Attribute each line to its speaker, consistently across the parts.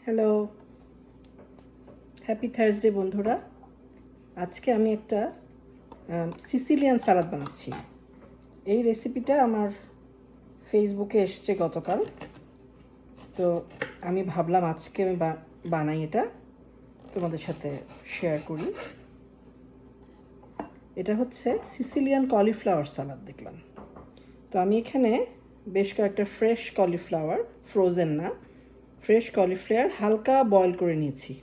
Speaker 1: Hello, happy Thursday বন্ধুরা। আজকে আমি একটা সিসিলিয়ান সালাদ বানাচ্ছি। এই রেসিপিটা আমার ফেসবুকে এসছে গতকাল, তো আমি ভাবলাম আজকে আমি বানাই, এটা তোমাদের সাথে শেয়ার করি। এটা হচ্ছে সিসিলিয়ান কলিফ্লাওয়ার সালাদ দেখলাম। তো আমি এখানে বেশ কয়েকটা ফ্রেশ কলিফ্লাওয়ার, ফ্রোজেন না, ফ্রেশ কলিফ্লাওয়ার হালকা বয়েল করে নিয়েছি।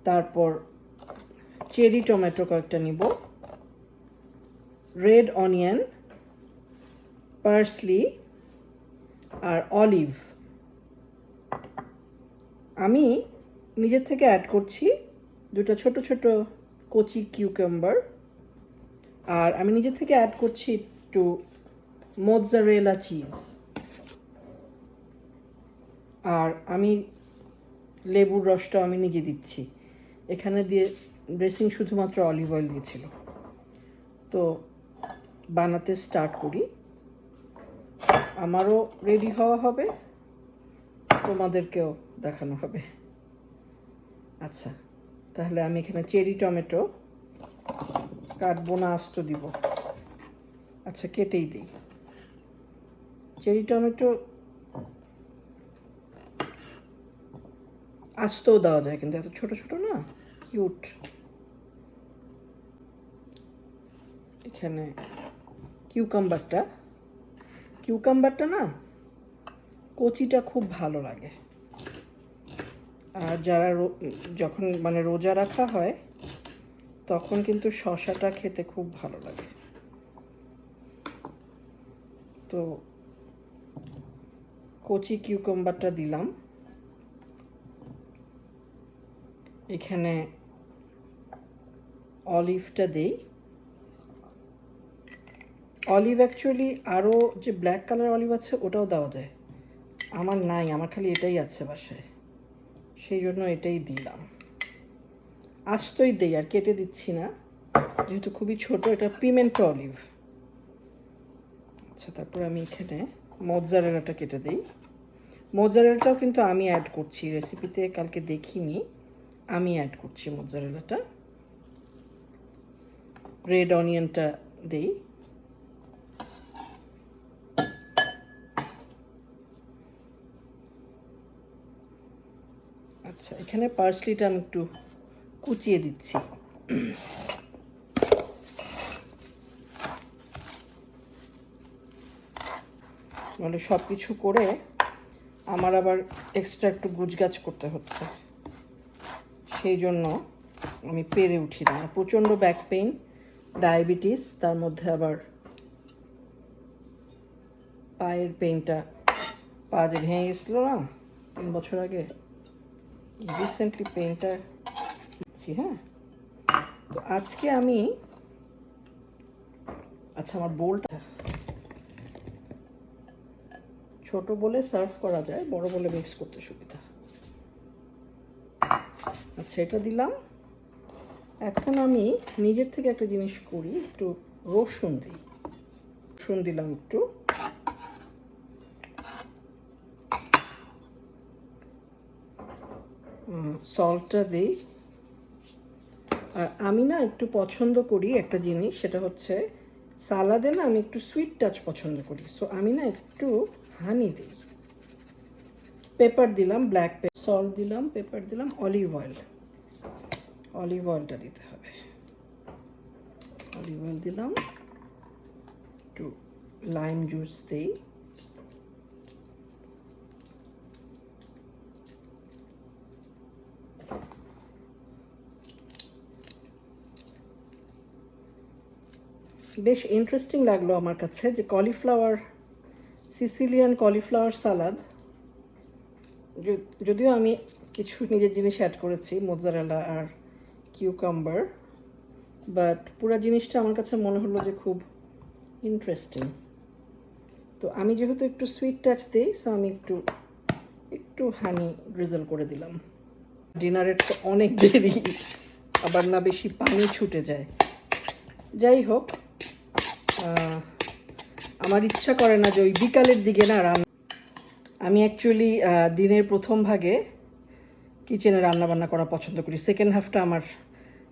Speaker 1: তারপর চেরি টমেটো কয়েকটা নিব, রেড অনিয়ন, পার্সলি আর অলিভ। আমি নিজের থেকে অ্যাড করছি দুটো ছোট ছোট কচি কিউকাম্বার, আর আমি নিজের থেকে অ্যাড করছি একটু মোৎজারেলা চিজ, আর আমি লেবুর রসটা আমি নিজে দিচ্ছি। এখানে দিয়ে ড্রেসিং শুধুমাত্র অলিভ অয়েল দিয়েছিল। তো বানাতে স্টার্ট করি। আমারও রেডি হওয়া হবে, তোমাদেরকেও দেখানো হবে। আচ্ছা, তাহলে আমি এখানে চেরি টমেটো কাটবো না, আস্ত দিব। আচ্ছা, কেটেই দিই। চেরি টমেটো আস্তও দেওয়া যায়, কিন্তু এত ছোট ছোট না, কিউট। এখানে কিউকাম্বারটা না, কচিটা খুব ভালো লাগে। আর যারা যখন রোজা রাখা হয় তখন কিন্তু শসাটা খেতে খুব ভালো লাগে। তো কচি কিউকাম্বারটা দিলাম। এখানে অলিভটা দেই। অলিভ অ্যাকচুয়ালি আরও যে ব্ল্যাক কালার অলিভ আছে ওটাও দেওয়া যায়, আমার নাই, আমার খালি এটাই আছে বাসায়, সেই জন্য এটাই দিলাম। আস্তই দেই, আর কেটে দিচ্ছি না, যেহেতু খুবই ছোট। এটা পিমেন্টো অলিভ। আচ্ছা, তারপর আমি এখানে মোৎজারেলাটা কেটে দিই। মোৎজারেলাটাও কিন্তু আমি অ্যাড করছি রেসিপিতে, কালকে দেখিনি, আমি অ্যাড করছি মোৎজারেলাটা। রেড অনিয়নটা দেই। আচ্ছা, এখানে পার্সলিটা আমি একটু কুচিয়ে দিচ্ছি। মানে সব কিছু করে আমার আবার এক্সট্রা একটু গুজগাছ করতে হচ্ছে, সেই জন্য আমি পেরে উঠি না। প্রচণ্ড ব্যাক পেইন, ডায়াবেটিস, তার মধ্যে আবার পায়ের পেইনটা, পা যে ভেঙে গেছিলো না 3 বছর আগে, রিসেন্টলি পেইনটা দিচ্ছি। হ্যাঁ, তো আজকে আমি, আচ্ছা, আমার বোলটা ছোট বলে সার্ভ করা যায়, বড় বলে মিক্স করতে সুবিধা। আচ্ছা, এটা দিলাম। এখন আমি নিজের থেকে একটা জিনিস করি, একটু রসুন দিই। রসুন দিলাম একটু। সল্টটা দিই। আর আমি না একটু পছন্দ করি একটা জিনিস, সেটা হচ্ছে সালাদে না আমি একটু সুইট টাচ পছন্দ করি, সো আমি না একটু হানি দিই। পেপার দিলাম, ব্ল্যাক পেপার, সল্ট দিলাম, পেপার দিলাম, অলিভ অয়েলটা দিতে হবে। অলিভ অয়েল দিলাম, একটু লাইম জুস দিই। বেশ ইন্টারেস্টিং লাগলো আমার কাছে যে সিসিলিয়ান কলিফ্লাওয়ার সালাদ, যদিও আমি কিছু নিজের জিনিস অ্যাড করেছি, মোৎজারেলা আর কিউকাম্বার, বাট পুরো জিনিসটা আমার কাছে মনে হলো যে খুব ইন্টারেস্টিং। তো আমি যেহেতু একটু সুইট টাচ দিই, সো আমি একটু হানি ড্রিজল করে দিলাম। ডিনারের তো অনেক দেরি, আবার না বেশি পানি ছুটে যায়। যাই হোক, আমার ইচ্ছা করে না যে ওই বিকালের দিকে না আমি অ্যাকচুয়ালি দিনের প্রথম ভাগে কিচেনে রান্নাবান্না করা পছন্দ করি, সেকেন্ড হাফটা আমার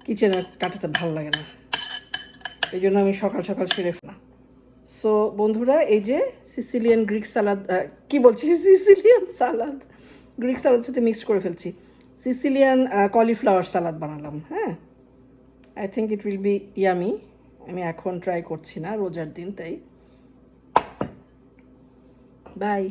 Speaker 1: কিচেনে কাটাতে ভালো লাগে না, এই জন্য আমি সকাল সকাল সেরে ফেলা। সো বন্ধুরা, এই যে সিসিলিয়ান গ্রিক সালাদ, কি বলছি সিসিলিয়ান সালাদ, গ্রিক সালাদ সাথে মিক্সড করে ফেলছি, সিসিলিয়ান কলিফ্লাওয়ার সালাদ বানালাম। হ্যাঁ, I think it will be yummy. আমি এখন ট্রাই করছি না, রোজার দিন তাই। বাই।